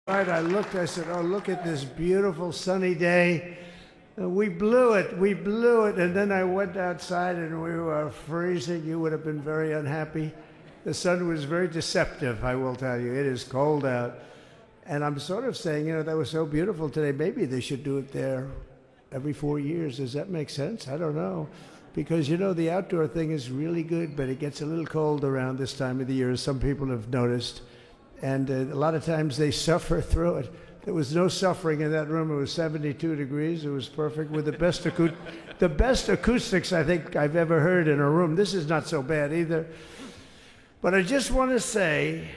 Right, I looked, I said, oh, look at this beautiful sunny day. We blew it, and then I went outside and we were freezing. You would have been very unhappy. The sun was very deceptive, I will tell you. It is cold out. And I'm sort of saying, that was so beautiful today. Maybe they should do it there every 4 years. Does that make sense? I don't know. Because, the outdoor thing is really good, but it gets a little cold around this time of the year, as some people have noticed. And a lot of times they suffer through it. There was no suffering in that room. It was 72 degrees. It was perfect with the best acoustics I think I've ever heard in a room. This is not so bad either. But I just want to say,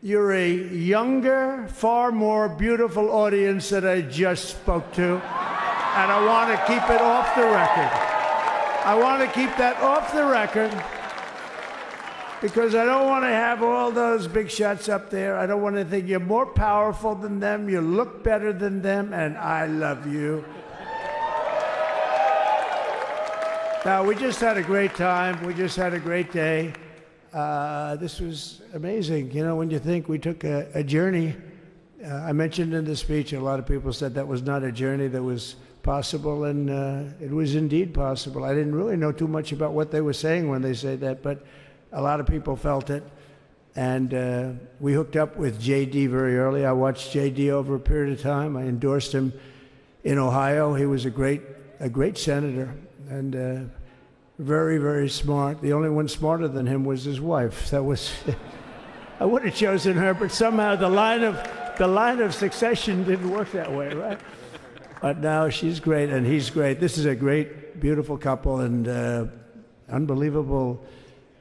you're a younger, far more beautiful audience that I just spoke to. And I want to keep it off the record. I want to keep that off the record. Because I don't want to have all those big shots up there. I don't want to think you're more powerful than them, you look better than them, and I love you. Now, we just had a great time. We just had a great day. This was amazing. When you think we took a journey, I mentioned in the speech, a lot of people said that was not a journey that was possible, and it was indeed possible. I didn't really know too much about what they were saying when they said that, but a lot of people felt it, and we hooked up with J.D. very early. I watched J.D. over a period of time. I endorsed him in Ohio. He was a great senator, and very, very smart. The only one smarter than him was his wife. That was, I would have chosen her, but somehow the line of succession didn't work that way, right? But now she's great, and he's great. This is a great, beautiful couple, and unbelievable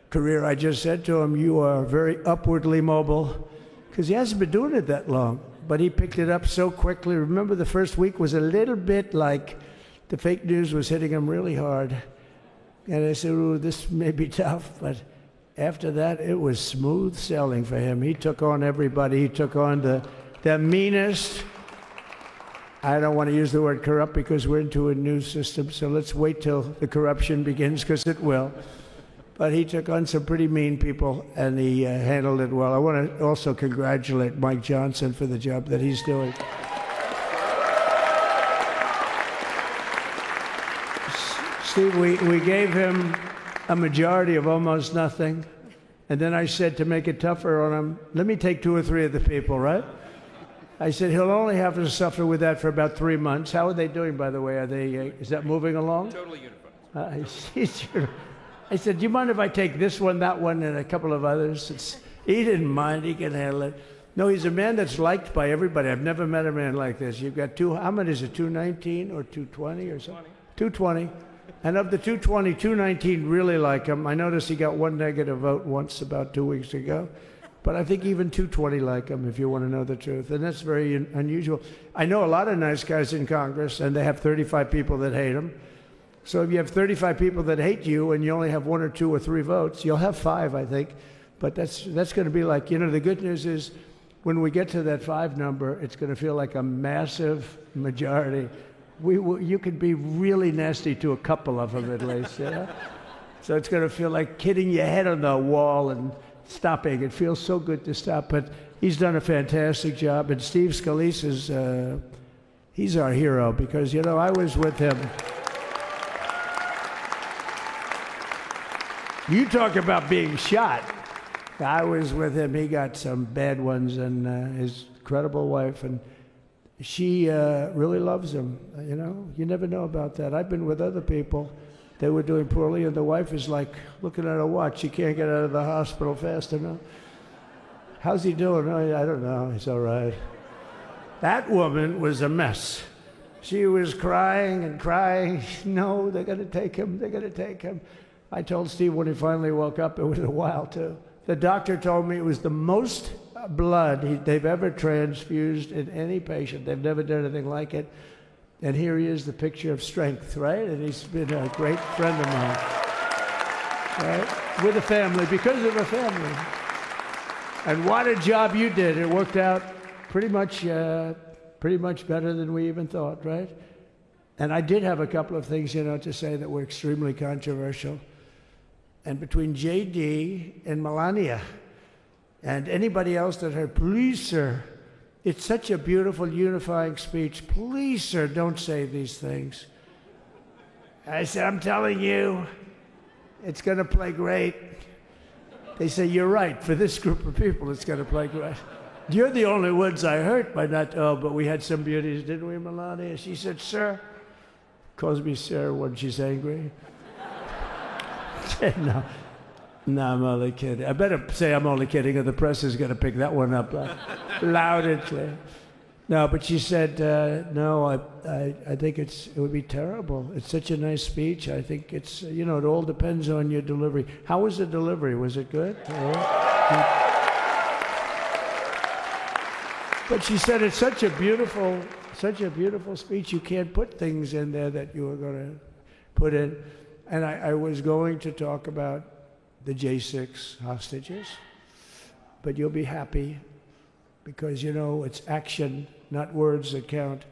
career. I just said to him, you are very upwardly mobile, because he hasn't been doing it that long, but he picked it up so quickly. Remember, the first week was a little bit like the fake news was hitting him really hard. And I said, ooh, this may be tough, but after that, it was smooth sailing for him. He took on everybody. He took on the meanest. I don't want to use the word corrupt because we're into a new system, so let's wait till the corruption begins, because it will. But he took on some pretty mean people, and he handled it well. I want to also congratulate Mike Johnson for the job that he's doing. Steve, we gave him a majority of almost nothing, and then I said to make it tougher on him, let me take 2 or 3 of the people, right? I said he'll only have to suffer with that for about 3 months. How are they doing, by the way? Is that moving along? Totally uniform. I said, do you mind if I take this one, that one, and a couple of others? He didn't mind. He can handle it. No, he's a man that's liked by everybody. I've never met a man like this. You've got how many is it, 219 or 220 or something? 220. And of the 220, 219 really like him. I noticed he got 1 negative vote once about 2 weeks ago. But I think even 220 like him, if you want to know the truth. And that's very unusual. I know a lot of nice guys in Congress, and they have 35 people that hate him. So if you have 35 people that hate you and you only have 1 or 2 or 3 votes, you'll have 5, I think. But that's going to be like, the good news is when we get to that 5 number, it's going to feel like a massive majority. You could be really nasty to a couple of them at least, So it's going to feel like hitting your head on the wall and stopping. It feels so good to stop. But he's done a fantastic job. And Steve Scalise he's our hero because, I was with him. You talk about being shot. I was with him. He got some bad ones, and his incredible wife, and she really loves him. You never know about that. I've been with other people. They were doing poorly, and the wife is like looking at her watch. She can't get out of the hospital fast enough. How's he doing? Oh, I don't know. He's all right. That woman was a mess. She was crying and crying. No, they're going to take him. They're going to take him. I told Steve when he finally woke up, it was a while too. The doctor told me it was the most blood they've ever transfused in any patient. They've never done anything like it. And here he is, the picture of strength, right? And he's been a great friend of mine, right? With a family, because of a family. And what a job you did. It worked out pretty much better than we even thought, right? And I did have a couple of things, to say that were extremely controversial. And between J.D. and Melania and anybody else that heard, please, sir, It's such a beautiful, unifying speech. Please, sir, don't say these things. I said, I'm telling you, it's going to play great. They say, you're right. For this group of people, it's going to play great. You're the only ones I hurt by not, oh, but we had some beauties, didn't we, Melania? She said, sir, calls me sir when she's angry. No. No, I'm only kidding. I better say I'm only kidding, or the press is going to pick that one up loud and clear. No, but she said, no, I think it would be terrible. It's such a nice speech. I think it's, you know, it all depends on your delivery. How was the delivery? Was it good? But she said it's such a beautiful speech. You can't put things in there that you were going to put in. And I was going to talk about the J6 hostages, but you'll be happy because, you know, it's action, not words that count.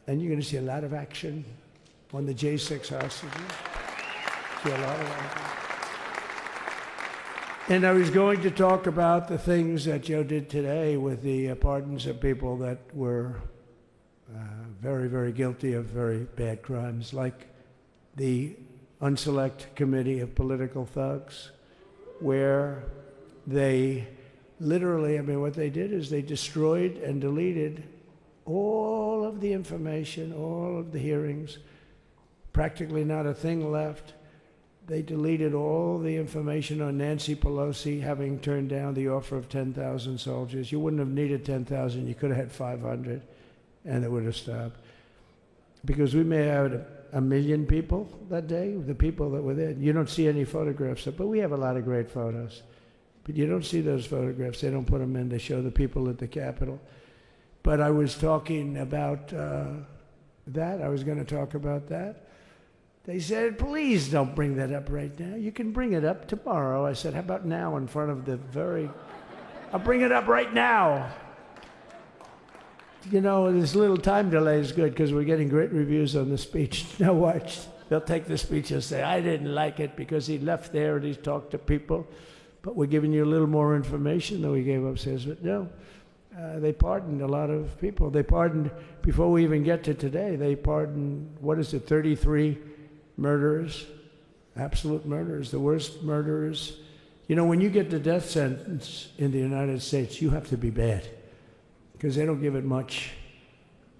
And you're going to see a lot of action on the J6 hostages. See a lot of action. And I was going to talk about the things that Joe did today with the pardons of people that were very, very guilty of very bad crimes, like the Unselect Committee of Political Thugs, where they literally, I mean, what they did is they destroyed and deleted all of the information, all of the hearings, practically not a thing left. They deleted all the information on Nancy Pelosi having turned down the offer of 10,000 soldiers. You wouldn't have needed 10,000. You could have had 500, and it would have stopped. Because we may have had 1 million people that day, the people that were there. You don't see any photographs, but we have a lot of great photos. But you don't see those photographs. They don't put them in. They show the people at the Capitol. But I was talking about that. I was going to talk about that. They said, please don't bring that up right now. You can bring it up tomorrow. I said, how about now in front of the I'll bring it up right now. You know, this little time delay is good because we're getting great reviews on the speech. Now watch. They'll take the speech and say, I didn't like it because he left there and he talked to people. But we're giving you a little more information than we gave upstairs. But no, they pardoned a lot of people. They pardoned, before we even get to today, they pardoned, 33 murderers, absolute murderers, the worst murderers. You know, when you get the death sentence in the United States, you have to be bad because they don't give it much.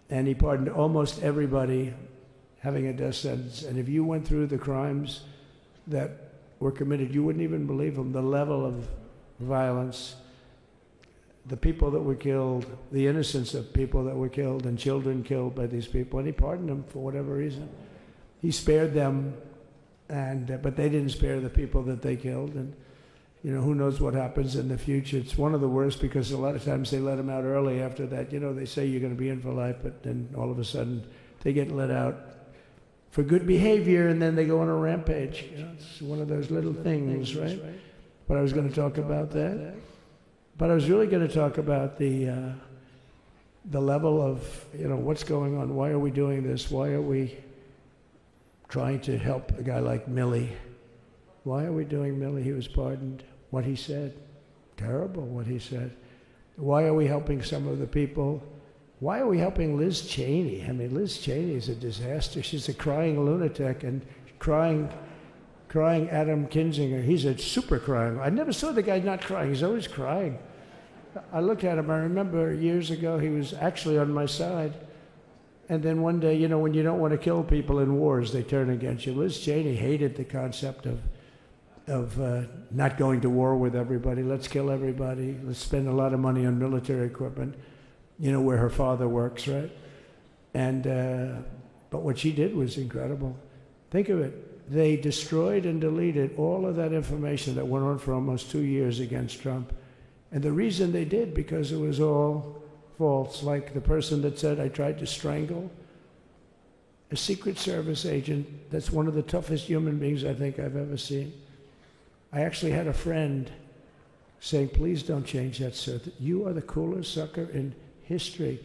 And he pardoned almost everybody having a death sentence. And if you went through the crimes that were committed, you wouldn't even believe them, the level of violence, the people that were killed, the innocence of people that were killed and children killed by these people. And he pardoned them for whatever reason. He spared them, but they didn't spare the people that they killed. And, you know, who knows what happens in the future. It's one of the worst because a lot of times they let them out early after that. You know, they say you're going to be in for life, but then all of a sudden they get let out for good behavior, and then they go on a rampage. You know, it's one of those little things, right? But I was going to talk about that. But I was really going to talk about the level of, you know, what's going on. Why are we doing this? Why are we trying to help a guy like Milley? Why are we doing Milley? He was pardoned. What he said, terrible what he said. Why are we helping some of the people? Why are we helping Liz Cheney? I mean, Liz Cheney is a disaster. She's a crying lunatic and crying Adam Kinzinger. He's a super crying. I never saw the guy not crying. He's always crying. I looked at him. I remember years ago he was actually on my side. And then one day, you know, when you don't want to kill people in wars, they turn against you. Liz Cheney hated the concept of not going to war with everybody. Let's kill everybody. Let's spend a lot of money on military equipment, you know, where her father works, right? And, but what she did was incredible. Think of it. They destroyed and deleted all of that information that went on for almost 2 years against Trump. And the reason they did, because it was all false. Like the person that said, I tried to strangle a Secret Service agent. That's one of the toughest human beings I think I've ever seen. I actually had a friend saying, please don't change that, sir. You are the coolest sucker in history.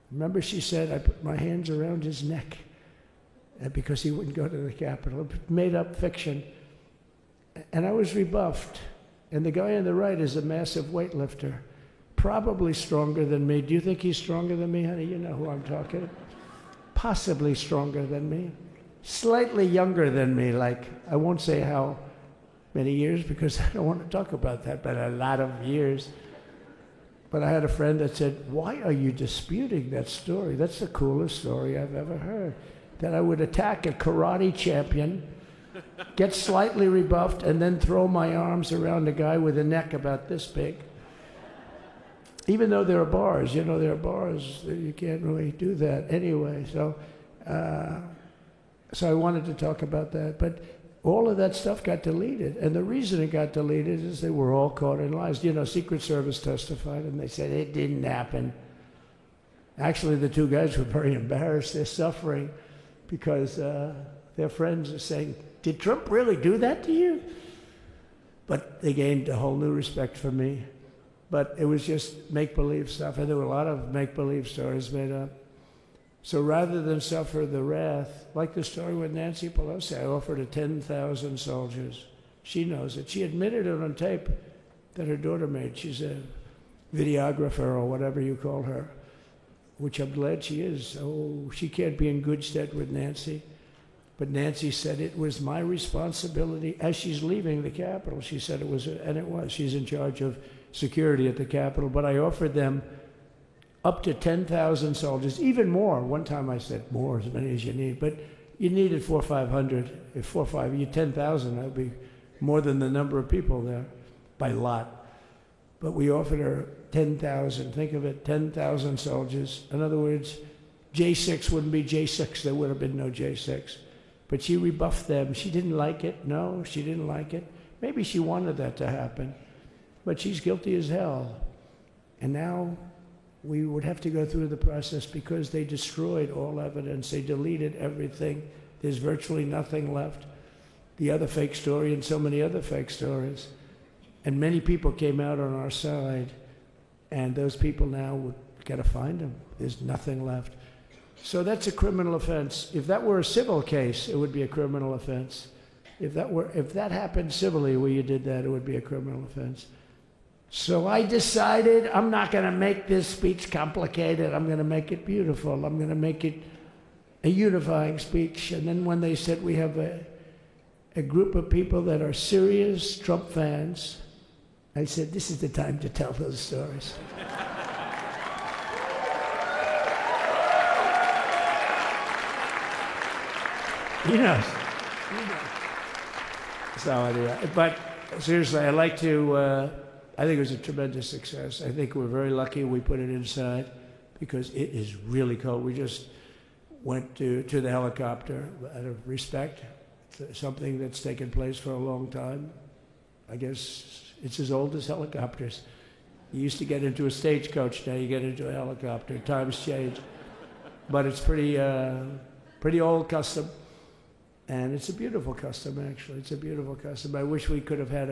Remember, she said, I put my hands around his neck because he wouldn't go to the Capitol. Made up fiction. And I was rebuffed. And the guy on the right is a massive weightlifter, probably stronger than me. Do you think he's stronger than me, honey? You know who I'm talking about. Possibly stronger than me. Slightly younger than me, like, I won't say how many years because I don't want to talk about that, but a lot of years. But I had a friend that said, why are you disputing that story? That's the coolest story I've ever heard. That I would attack a karate champion, get slightly rebuffed, and then throw my arms around a guy with a neck about this big. Even though there are bars, you know, there are bars, you can't really do that anyway. So I wanted to talk about that. But all of that stuff got deleted. And the reason it got deleted is they were all caught in lies. You know, Secret Service testified, and they said it didn't happen. Actually, the two guys were very embarrassed. They're suffering because their friends are saying, did Trump really do that to you? But they gained a whole new respect for me. But it was just make-believe stuff, and there were a lot of make-believe stories made up. So rather than suffer the wrath, like the story with Nancy Pelosi, I offered her 10,000 soldiers. She knows it. She admitted it on tape that her daughter made. She's a videographer or whatever you call her, which I'm glad she is. Oh, she can't be in good stead with Nancy. But Nancy said it was my responsibility as she's leaving the Capitol. She said it was, and it was. She's in charge of security at the Capitol. But I offered them up to 10,000 soldiers, even more. One time I said more, as many as you need. But you needed 400 or 500. If 4 or 5, you 10,000, that would be more than the number of people there by lot. But we offered her 10,000. Think of it, 10,000 soldiers. In other words, J6 wouldn't be J6. There would have been no J6. But she rebuffed them. She didn't like it. No, she didn't like it. Maybe she wanted that to happen. But she's guilty as hell. And now we would have to go through the process because they destroyed all evidence. They deleted everything. There's virtually nothing left. The other fake story and so many other fake stories. And many people came out on our side. And those people now, we've got to find them. There's nothing left. So that's a criminal offense. If that were a civil case, it would be a criminal offense. If that happened civilly where you did that, it would be a criminal offense. So I decided I'm not going to make this speech complicated. I'm going to make it beautiful. I'm going to make it a unifying speech. And then when they said we have a group of people that are serious Trump fans, I said, this is the time to tell those stories. He knows. So anyway, but seriously, I'd like to, I think it was a tremendous success. I think we're very lucky we put it inside because it is really cold. We just went to the helicopter out of respect, something that's taken place for a long time. I guess it's as old as helicopters. You used to get into a stagecoach, now you get into a helicopter. Times change. But it's pretty old custom. And it's a beautiful custom, actually. It's a beautiful custom. I wish we could have had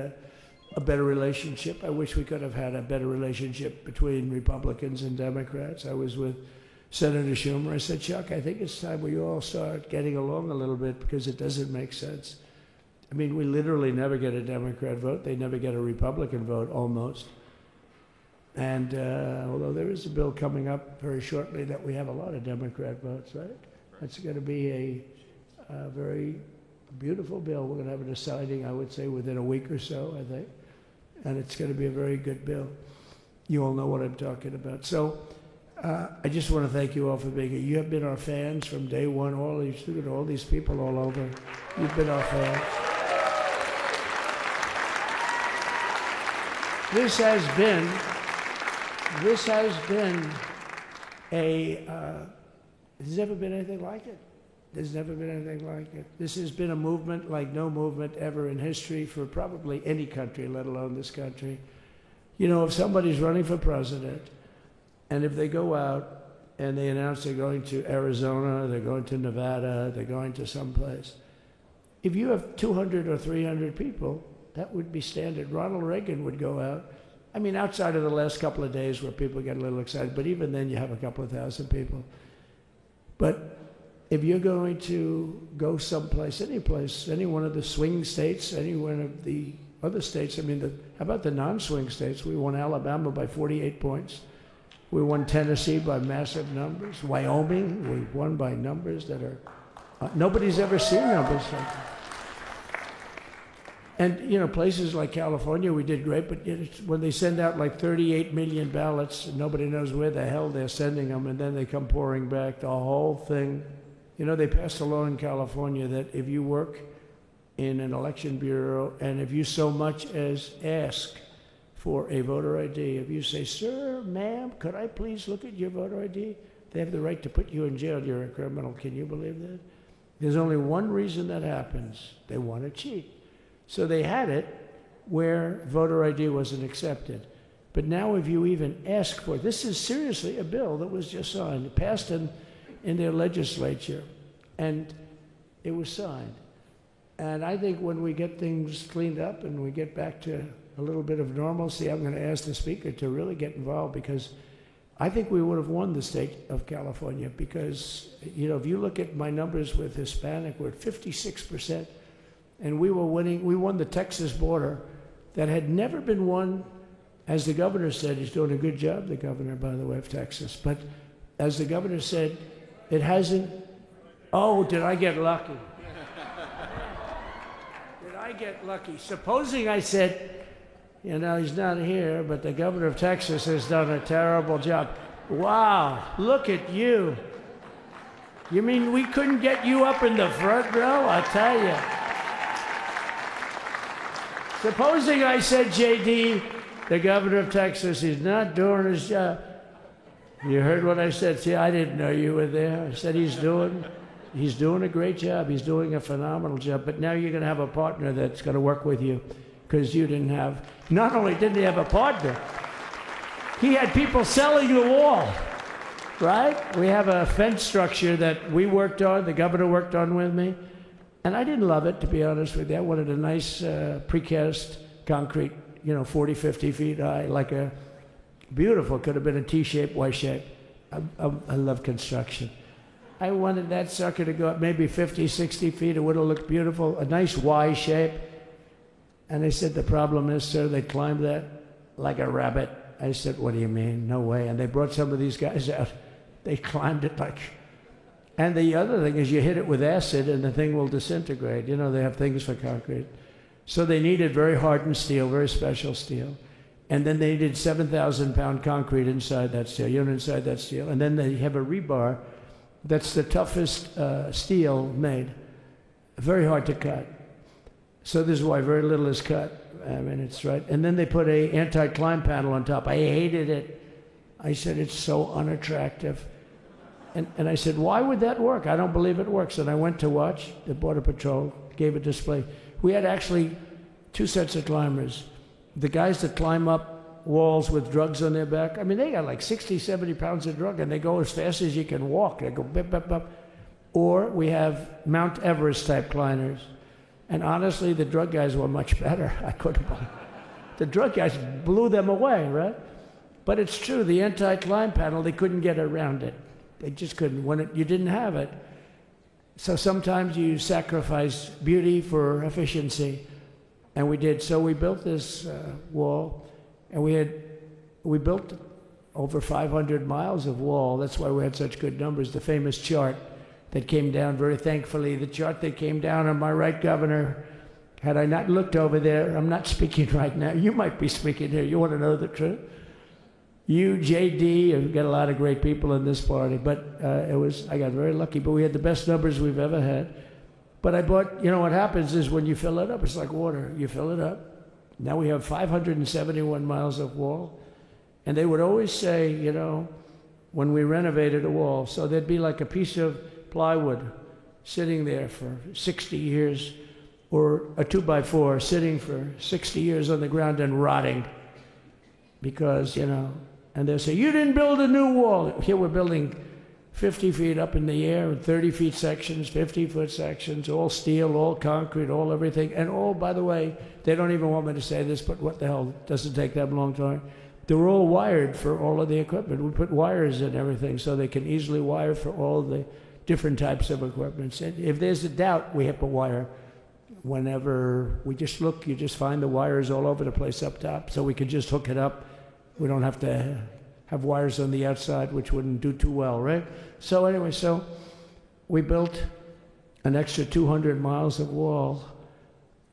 a better relationship. I wish we could have had a better relationship between Republicans and Democrats. I was with Senator Schumer. I said, Chuck, I think it's time we all start getting along a little bit because it doesn't make sense. I mean, we literally never get a Democrat vote. They never get a Republican vote, almost. And although there is a bill coming up very shortly that we have a lot of Democrat votes, right? That's going to be a very beautiful bill. We're going to have a deciding, I would say, within a week or so, I think. And it's going to be a very good bill. You all know what I'm talking about. So I just want to thank you all for being here. You have been our fans from day one. All these people all over. You've been our fans. This has been there's never been anything like it. There's never been anything like it. This has been a movement like no movement ever in history for probably any country, let alone this country. You know, if somebody's running for president, and if they go out and they announce they're going to Arizona, they're going to Nevada, they're going to someplace, if you have 200 or 300 people, that would be standard. Ronald Reagan would go out. I mean, outside of the last couple of days where people get a little excited, but even then you have a couple of thousand people. But if you're going to go someplace, any place, any one of the swing states, any one of the Other states, I mean, how about the non-swing states? We won Alabama by 48 points. We won Tennessee by massive numbers. Wyoming, we won by numbers that are, nobody's ever seen numbers like that. And, you know, places like California, we did great, but when they send out like 38 million ballots, and nobody knows where the hell they're sending them, and then they come pouring back, the whole thing. You know, they passed a law in California that if you work in an election bureau, and if you so much as ask for a voter ID, if you say, sir, ma'am, could I please look at your voter ID? They have the right to put you in jail. You're a criminal. Can you believe that? There's only one reason that happens. They want to cheat. So they had it where voter ID wasn't accepted. But now if you even ask for it, this is seriously a bill that was just signed, passed in their legislature, and it was signed. And I think when we get things cleaned up and we get back to a little bit of normalcy, I'm going to ask the Speaker to really get involved, because I think we would have won the state of California, because, you know, if you look at my numbers with Hispanic, we're at 56%. And we were winning. We won the Texas border that had never been won. As the governor said, he's doing a good job, the governor, by the way, of Texas. But as the governor said, it hasn't. Oh, did I get lucky? Did I get lucky? Supposing I said, you know, he's not here, but the governor of Texas has done a terrible job. Wow, look at you. You mean we couldn't get you up in the front row? I tell you. Supposing I said, JD, the governor of Texas, he's not doing his job. You heard what I said. See, I didn't know you were there. I said he's doing a great job. He's doing a phenomenal job. But now you're going to have a partner that's going to work with you, because you didn't have, not only didn't he have a partner, he had people selling the wall, right? We have a fence structure that we worked on, the governor worked on with me. And I didn't love it, to be honest with you. I wanted a nice precast concrete, you know, 40, 50 feet high, like a beautiful, could have been a T-shape, Y-shape. I love construction. I wanted that sucker to go up maybe 50, 60 feet. It would have looked beautiful, a nice Y shape. And they said, the problem is, sir, they climbed that like a rabbit. I said, what do you mean? No way. And they brought some of these guys out. They climbed it like... And the other thing is you hit it with acid and the thing will disintegrate. You know, they have things for concrete. So they needed very hardened steel, very special steel. And then they needed 7,000-pound concrete inside that steel, inside that steel. And then they have a rebar that's the toughest steel made. Very hard to cut. So this is why very little is cut. I mean, it's right. And then they put a anti-climb panel on top. I hated it. I said, it's so unattractive. And I said, why would that work? I don't believe it works. And I went to watch the Border Patrol, gave a display. We had actually two sets of climbers. The guys that climb up walls with drugs on their back, I mean, they got like 60, 70 pounds of drug, and they go as fast as you can walk. They go bip, bip, bip. Or we have Mount Everest type climbers. And honestly, the drug guys were much better. I couldn't believe it. The drug guys blew them away, right? But it's true, the anti-climb panel, they couldn't get around it. They just couldn't. You didn't have it. So sometimes you sacrifice beauty for efficiency. And we did. So we built this wall, and we built over 500 miles of wall. That's why we had such good numbers. The famous chart that came down, very thankfully, the chart that came down on my right, Governor, had I not looked over there, I'm not speaking right now. You might be speaking here. You want to know the truth? You, JD, you've got a lot of great people in this party, but I got very lucky, but we had the best numbers we've ever had. But I bought, you know what happens is when you fill it up, it's like water. You fill it up. Now we have 571 miles of wall. And they would always say, you know, when we renovated a wall, so there'd be like a piece of plywood sitting there for 60 years, or a 2x4 sitting for 60 years on the ground and rotting. Because, you know, and they'll say, you didn't build a new wall. Here we're building 50 feet up in the air, and 30 feet sections, 50-foot sections, all steel, all concrete, all everything. And all, by the way, they don't even want me to say this, but what the hell, it doesn't take that long time. They're all wired for all of the equipment. We put wires in everything so they can easily wire for all the different types of equipment. And if there's a doubt, we have to wire. whenever we just look, you just find the wires all over the place up top, so we could just hook it up. We don't have to have wires on the outside, which wouldn't do too well, right? So anyway, so we built an extra 200 miles of wall,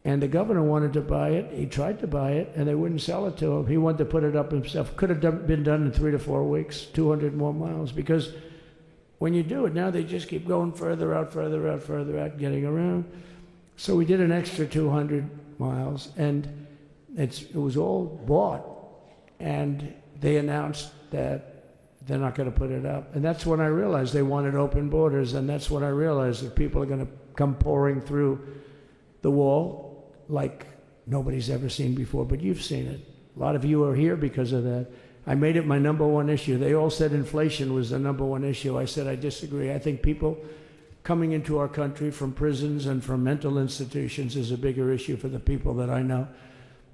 and the governor wanted to buy it. He tried to buy it, and they wouldn't sell it to him. He wanted to put it up himself. Could have been done in 3 to 4 weeks, 200 more miles, because when you do it now, they just keep going further out, further out, further out, getting around. So we did an extra 200 miles, and it was all bought, and they announced that they're not going to put it up. And that's when I realized they wanted open borders, and that's when I realized that people are going to come pouring through the wall like nobody's ever seen before, but you've seen it. A lot of you are here because of that. I made it my #1 issue. They all said inflation was the #1 issue. I said I disagree. I think people coming into our country from prisons and from mental institutions is a bigger issue for the people that I know.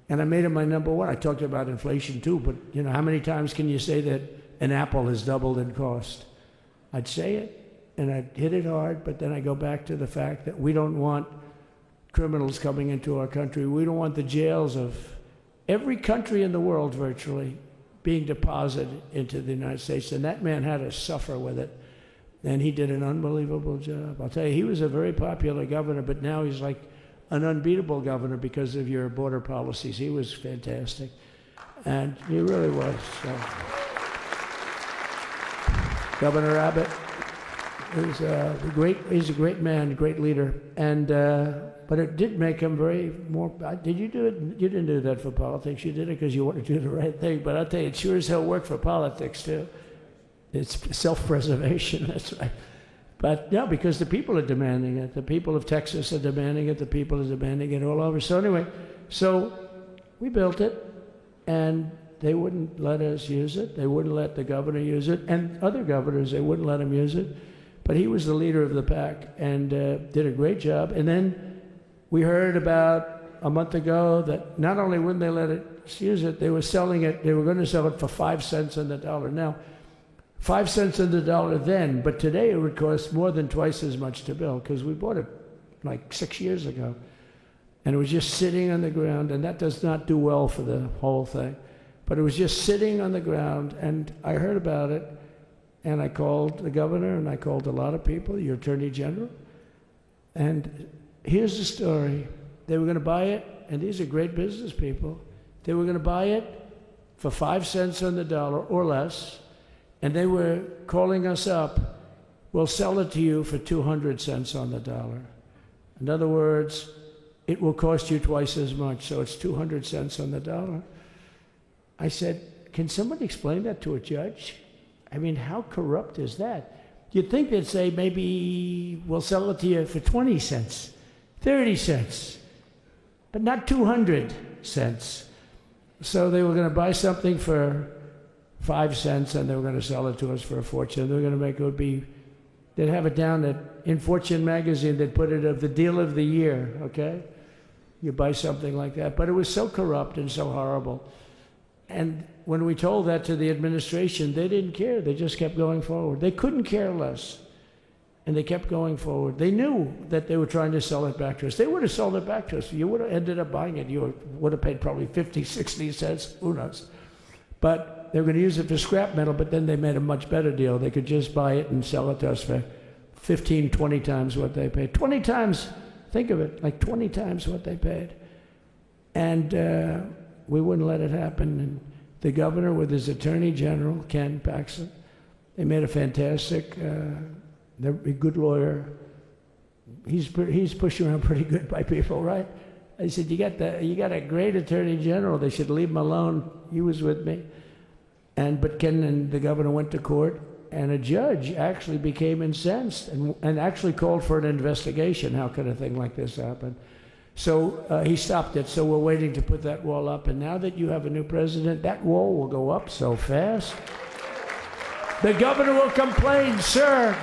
And I made it my #1. I talked about inflation too, but you know, how many times can you say that an apple has doubled in cost? I'd say it, and I'd hit it hard, but then I go back to the fact that we don't want criminals coming into our country. We don't want the jails of every country in the world virtually being deposited into the United States, and that man had to suffer with it. And he did an unbelievable job. I'll tell you, he was a very popular governor, but now he's like an unbeatable governor because of your border policies. He was fantastic. And he really was. So. Governor Abbott is he's a great man, great leader. And but it did make him very more. Did you do it? You didn't do that for politics. You did it because you wanted to do the right thing. But I'll tell you, it sure as hell worked for politics too. It's self-preservation, that's right. But no, because the people are demanding it. The people of Texas are demanding it. The people are demanding it all over. So anyway, so we built it, and they wouldn't let us use it. They wouldn't let the governor use it. And other governors, they wouldn't let him use it. But he was the leader of the pack and did a great job. And then we heard about a month ago that not only wouldn't they let us use it, they were selling it. They were going to sell it for 5 cents on the dollar. Now, 5 cents on the dollar then, but today it would cost more than twice as much to build because we bought it like 6 years ago. And it was just sitting on the ground, and that does not do well for the whole thing. But it was just sitting on the ground, and I heard about it, and I called the governor, and I called a lot of people, your attorney general. And here's the story. They were going to buy it, and these are great business people. They were going to buy it for 5 cents on the dollar or less. And they were calling us up, we'll sell it to you for 200 cents on the dollar. In other words, it will cost you twice as much, so it's 200 cents on the dollar. I said, can somebody explain that to a judge? I mean, how corrupt is that? You'd think they'd say, maybe we'll sell it to you for 20 cents, 30 cents, but not 200 cents. So they were going to buy something for 5 cents, and they were going to sell it to us for a fortune. They were going to make it would be, they'd have it down in Fortune magazine, they'd put it of the deal of the year, okay? You buy something like that. But it was so corrupt and so horrible. And when we told that to the administration, they didn't care. They just kept going forward. They couldn't care less. And they kept going forward. They knew that they were trying to sell it back to us. They would have sold it back to us. You would have ended up buying it. You would have paid probably 50, 60 cents, who knows. But they were going to use it for scrap metal, but then they made a much better deal. They could just buy it and sell it to us for 15, 20 times what they paid. 20 times, think of it, like 20 times what they paid. And we wouldn't let it happen. And the governor with his attorney general, Ken Paxton, they made a fantastic, they're a good lawyer. He's pushed around pretty good by people, right? I said, you got a great attorney general. They should leave him alone. He was with me. But Ken and the governor went to court, and a judge actually became incensed and actually called for an investigation. How could a thing like this happen? So he stopped it. So we're waiting to put that wall up. And now that you have a new president, that wall will go up so fast. The governor will complain, sir.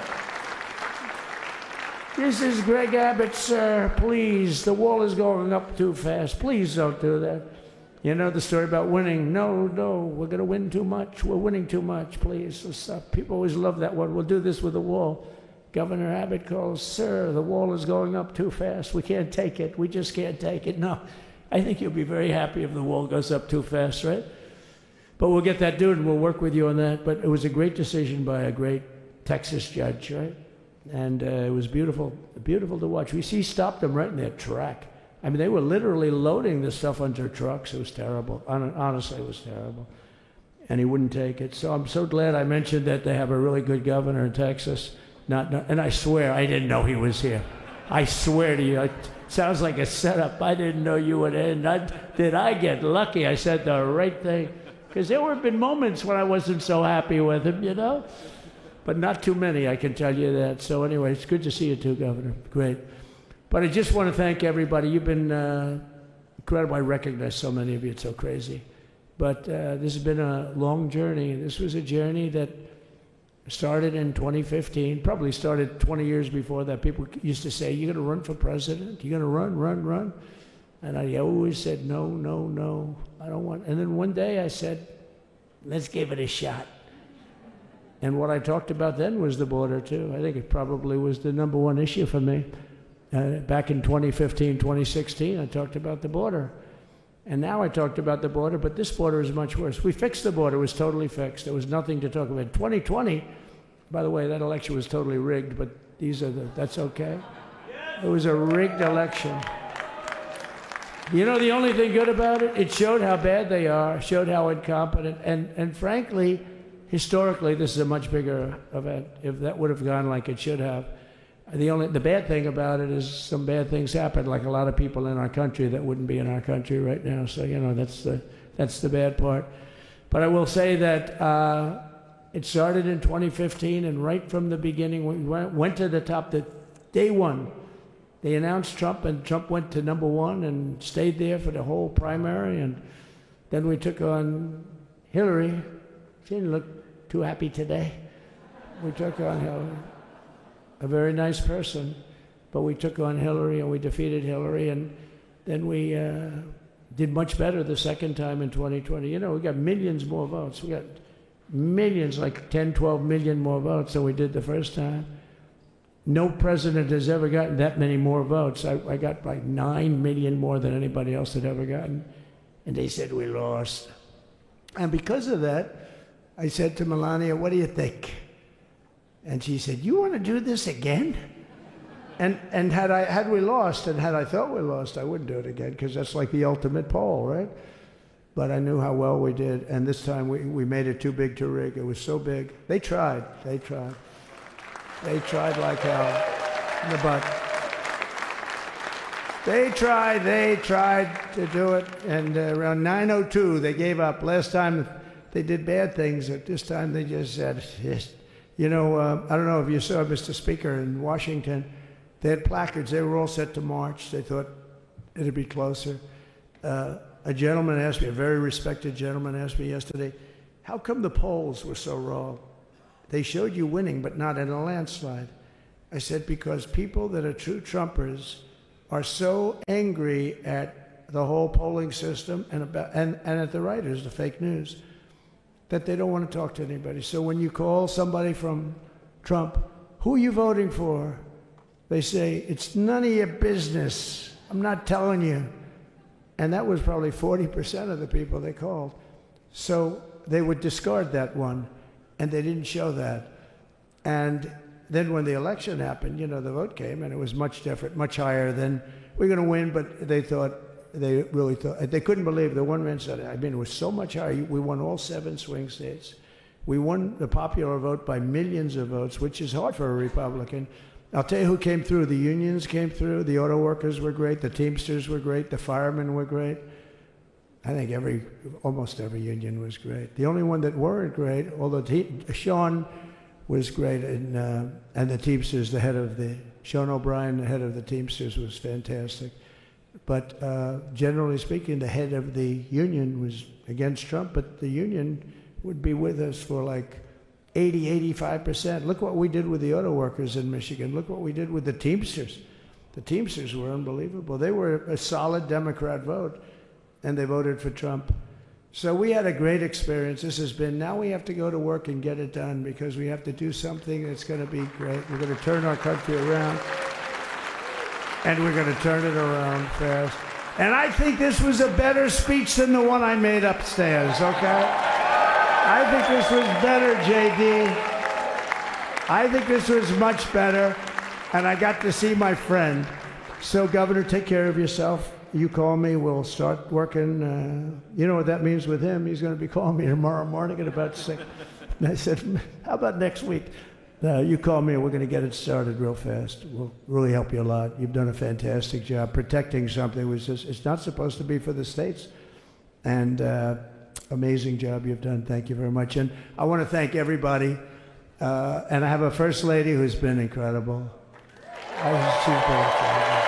This is Greg Abbott, sir. Please, the wall is going up too fast. Please don't do that. You know the story about winning. No, we're going to win too much. We're winning too much. Please, let's stop. People always love that one. We'll do this with the wall. Governor Abbott calls, "Sir, the wall is going up too fast. We can't take it. We just can't take it." No, I think you'll be very happy if the wall goes up too fast, right? But we'll get that done, and we'll work with you on that. But it was a great decision by a great Texas judge, right? And it was beautiful, beautiful to watch. He stopped them right in their track. I mean, they were literally loading this stuff onto trucks. It was terrible. Honestly, it was terrible. And he wouldn't take it. So I'm so glad I mentioned that they have a really good governor in Texas. And I swear, I didn't know he was here. I swear to you, it sounds like a setup. I didn't know you would end. Did I get lucky? I said the right thing. Because there have been moments when I wasn't so happy with him, you know? But not too many, I can tell you that. So anyway, it's good to see you too, Governor. Great. But I just want to thank everybody. You've been incredible. I recognize so many of you. It's so crazy. But this has been a long journey. This was a journey that started in 2015, probably started 20 years before that. People used to say, "You're going to run for president? You're going to run?" And I always said, no, I don't want. And then one day I said, "Let's give it a shot." And what I talked about then was the border, too. I think it probably was the #1 issue for me. Back in 2015, 2016, I talked about the border. And now I talked about the border, but this border is much worse. We fixed the border. It was totally fixed. There was nothing to talk about. 2020, by the way, that election was totally rigged, but that's okay. It was a rigged election. You know the only thing good about it? It showed how bad they are, showed how incompetent, and frankly, historically, this is a much bigger event. If that would have gone like it should have, the bad thing about it is some bad things happen, like a lot of people in our country that wouldn't be in our country right now. So you know that's the bad part. But I will say that it started in 2015, and right from the beginning, we went to the top. Day one, they announced Trump, and Trump went to #1 and stayed there for the whole primary. And then we took on Hillary. She didn't look too happy today. We took on Hillary, a very nice person, but we took on Hillary and we defeated Hillary, and then we did much better the second time in 2020. You know, we got millions more votes. We got millions, like 10, 12 million more votes than we did the first time. No president has ever gotten that many more votes. I got like 9 million more than anybody else had ever gotten. And they said we lost. And because of that, I said to Melania, "What do you think?" And she said, "You want to do this again?" And had we lost, and had I thought we lost, I wouldn't do it again, because that's like the ultimate poll, right? But I knew how well we did, and this time we made it too big to rig. It was so big. They tried like hell in the butt. They tried to do it, and around 9:02 they gave up. Last time they did bad things, but this time they just said, you know, I don't know if you saw, Mr. Speaker, in Washington, they had placards. They were all set to march. They thought it'd be closer. A gentleman asked me, a very respected gentleman asked me yesterday, "How come the polls were so wrong? They showed you winning, but not in a landslide." I said, "Because people that are true Trumpers are so angry at the whole polling system and at the writers, the fake news, that they don't want to talk to anybody. So when you call somebody from Trump, 'Who are you voting for?' they say, 'It's none of your business. I'm not telling you.'" And that was probably 40% of the people they called. So they would discard that one, and they didn't show that. And then when the election happened, you know, the vote came, and it was much different, much higher than, "We're going to win," but they really thought, they couldn't believe. The one man said, I mean, it was so much higher. We won all 7 swing states. We won the popular vote by millions of votes, which is hard for a Republican. I'll tell you who came through. The unions came through. The auto workers were great. The Teamsters were great. The firemen were great. I think almost every union was great. The only one that weren't great, although Sean was great, and the Teamsters, Sean O'Brien, the head of the Teamsters, was fantastic. But generally speaking, the head of the union was against Trump, but the union would be with us for like 80, 85%. Look what we did with the auto workers in Michigan. Look what we did with the Teamsters. The Teamsters were unbelievable. They were a solid Democrat vote, and they voted for Trump. So we had a great experience. This has been, now we have to go to work and get it done because we have to do something that's going to be great. We're going to turn our country around, and we're going to turn it around fast. And I think this was a better speech than the one I made upstairs, okay? I think this was better, JD. I think this was much better, and I got to see my friend. So, Governor, take care of yourself. You call me, we'll start working. You know what that means with him? He's going to be calling me tomorrow morning at about 6. And I said, how about next week? You call me and we're going to get it started real fast. We'll really help you a lot. You've done a fantastic job protecting something which is, it's not supposed to be for the states. And amazing job you've done. Thank you very much. And I want to thank everybody. And I have a First Lady who's been incredible. She's been incredible.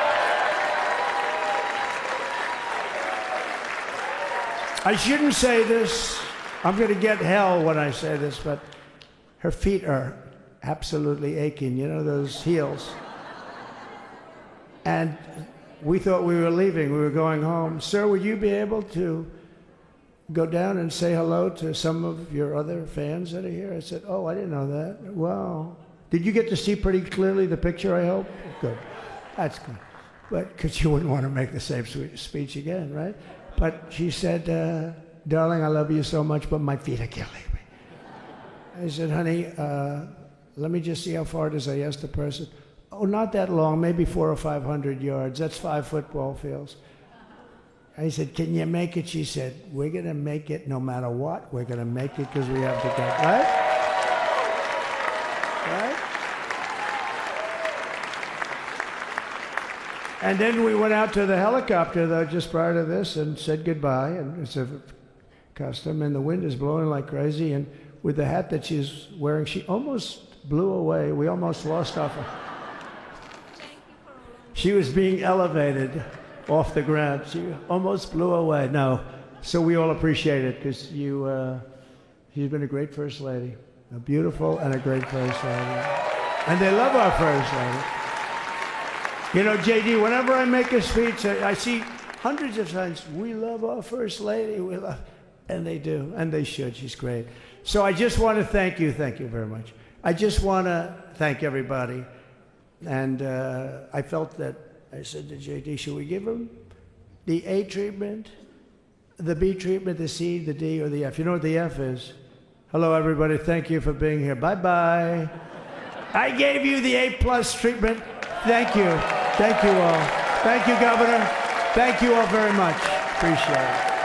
I shouldn't say this. I'm going to get hell when I say this, but her feet are absolutely aching. You know, those heels. And we thought we were leaving. We were going home. Sir, would you be able to go down and say hello to some of your other fans that are here? I said, oh, I didn't know that. Wow. Did you get to see pretty clearly the picture, I hope? Good. That's good. But because you wouldn't want to make the same speech again, right? But she said, darling, I love you so much, but my feet are killing me. I said, honey, let me just see how far it is. I asked the person. Oh, not that long, maybe 400 or 500 yards. That's 5 football fields. I said, can you make it? She said, we're going to make it no matter what. We're going to make it because we have to go. Right? Right? And then we went out to the helicopter, though, just prior to this and said goodbye. And it's a custom. And the wind is blowing like crazy. And with the hat that she's wearing, she almost blew away. We almost lost off her. She was being elevated off the ground. She almost blew away. No. So we all appreciate it because she's been a great First Lady. A beautiful and a great First Lady. And they love our First Lady. You know, JD, whenever I make a speech, I see hundreds of times, we love our First Lady, we love, and they do, and they should. She's great. So I just want to thank you very much. I just want to thank everybody. And I felt that, I said to JD, should we give him the A treatment, the B treatment, the C, the D, or the F? You know what the F is? Hello, everybody. Thank you for being here. Bye-bye. I gave you the A+ treatment. Thank you. Thank you all. Thank you, Governor. Thank you all very much. Appreciate it.